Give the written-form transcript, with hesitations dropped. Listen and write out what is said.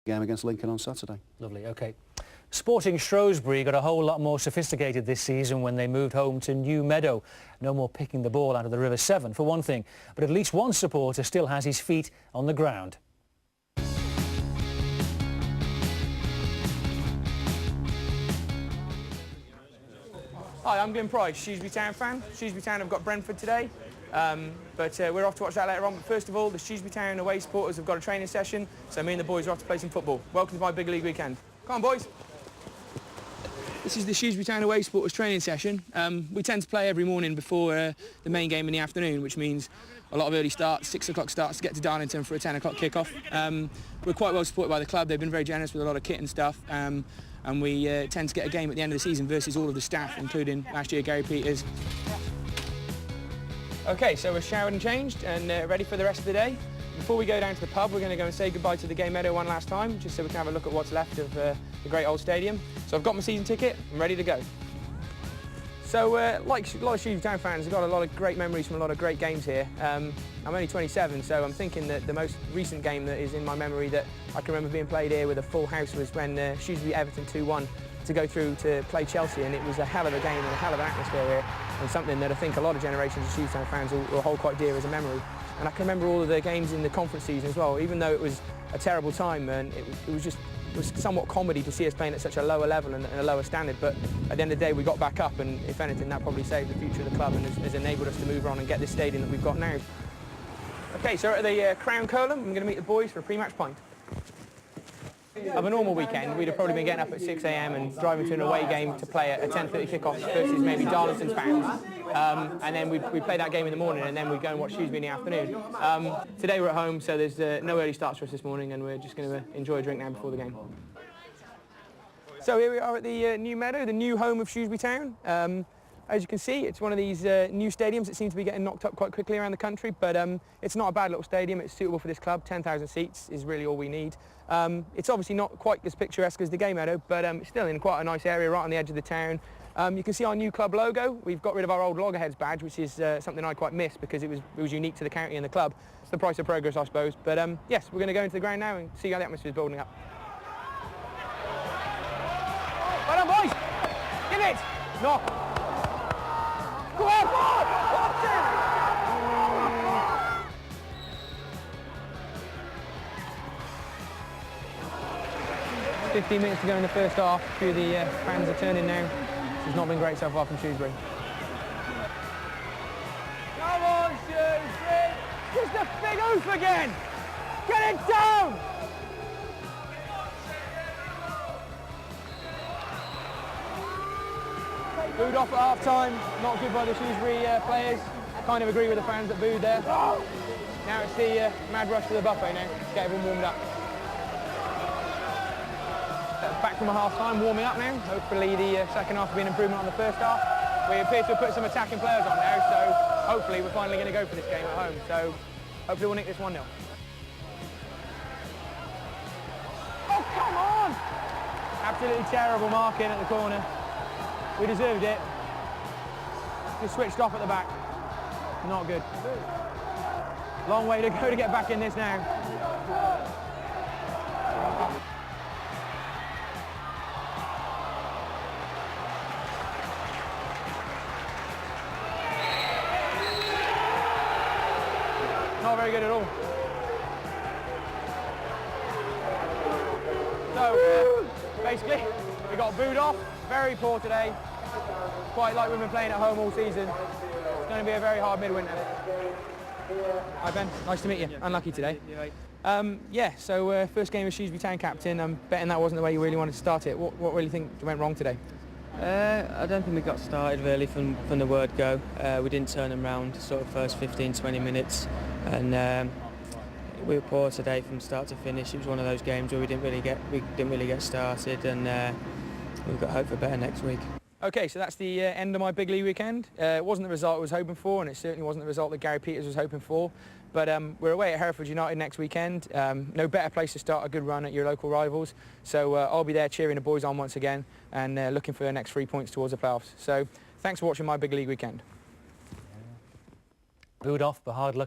game against Lincoln on Saturday. Lovely, OK. Sporting Shrewsbury got a whole lot more sophisticated this season when they moved home to New Meadow. No more picking the ball out of the River Severn, for one thing. But at least one supporter still has his feet on the ground. Hi, I'm Glyn Price, Shrewsbury Town fan. Shrewsbury Town have got Brentford today, but we're off to watch that later on. But first of all, the Shrewsbury Town away supporters have got a training session, so me and the boys are off to play some football. Welcome to my big league weekend. Come on, boys. This is the Shrewsbury Town away supporters training session. We tend to play every morning before the main game in the afternoon, which means a lot of early starts, 6 o'clock starts to get to Darlington for a 10 o'clock kick-off. We're quite well supported by the club. They've been very generous with a lot of kit and stuff. And we tend to get a game at the end of the season versus all of the staff, including last year Gary Peters. OK, so we're showered and changed and ready for the rest of the day. Before we go down to the pub, we're going to go and say goodbye to the Game Meadow one last time, just so we can have a look at what's left of the great old stadium. So I've got my season ticket, I'm ready to go. So like a lot of Shrewsbury Town fans, I've got a lot of great memories from a lot of great games here. I'm only 27, so I'm thinking that the most recent game that is in my memory that I can remember being played here with a full house was when Shrewsbury Everton 2-1 to go through to play Chelsea, and it was a hell of a game and a hell of an atmosphere here, and something that I think a lot of generations of Shrewsbury Town fans will hold quite dear as a memory. And I can remember all of the games in the conference season as well, even though it was a terrible time, and it was somewhat comedy to see us playing at such a lower level and a lower standard, but at the end of the day we got back up, and if anything that probably saved the future of the club and has enabled us to move on and get this stadium that we've got now. OK, so we're at the Crown Column. I'm going to meet the boys for a pre-match pint. Of a normal weekend, we'd have probably been getting up at 6 a.m. and driving to an away game to play at a 10:30 kick-off versus maybe Darlington's fans. And then we play that game in the morning, and then we go and watch Shrewsbury in the afternoon. Today we're at home, so there's no early starts for us this morning, and we're just going to enjoy a drink now before the game. So here we are at the New Meadow, the new home of Shrewsbury Town. As you can see, it's one of these new stadiums that seem to be getting knocked up quite quickly around the country, but it's not a bad little stadium. It's suitable for this club. 10,000 seats is really all we need. It's obviously not quite as picturesque as the Game Meadow, but it's still in quite a nice area right on the edge of the town. You can see our new club logo. We've got rid of our old loggerheads badge, which is something I quite miss because it was unique to the county and the club. It's the price of progress, I suppose. But yes, we're going to go into the ground now and see how the atmosphere is building up. Well done, boys! Give it! Knock! Go on, board! 15 minutes to go in the first half. A few of the fans are turning now. This has not been great so far from Shrewsbury. Come on, Shrewsbury! Just a big oof again! Get it down! Booed off at half-time, not good by the Shrewsbury players. Kind of agree with the fans that booed there. Now it's the mad rush to the buffet now, get everyone warmed up. Back from a half-time, warming up now. Hopefully the second half will be an improvement on the first half. We appear to have put some attacking players on now, so hopefully we're finally going to go for this game at home. So hopefully we'll nick this 1-0. Oh, come on! Absolutely terrible marking at the corner. We deserved it. Just switched off at the back. Not good. Long way to go to get back in this now. Not very good at all. So, basically, we got booed off. Very poor today. Quite like we've been playing at home all season. It's going to be a very hard midwinter. Hi Ben, nice to meet you. Unlucky today. Yeah, so first game as Shrewsbury Town captain. I'm betting that wasn't the way you really wanted to start it. What really think went wrong today? I don't think we got started really from the word go. We didn't turn them round sort of first 15-20 minutes, and we were poor today from start to finish. It was one of those games where we didn't really get started, and we've got hope for better next week. OK, so that's the end of my big league weekend. It wasn't the result I was hoping for, and it certainly wasn't the result that Gary Peters was hoping for. But we're away at Hereford United next weekend. No better place to start a good run at your local rivals. So I'll be there cheering the boys on once again and looking for the next 3 points towards the playoffs. So thanks for watching my big league weekend. Booed off, but hard luck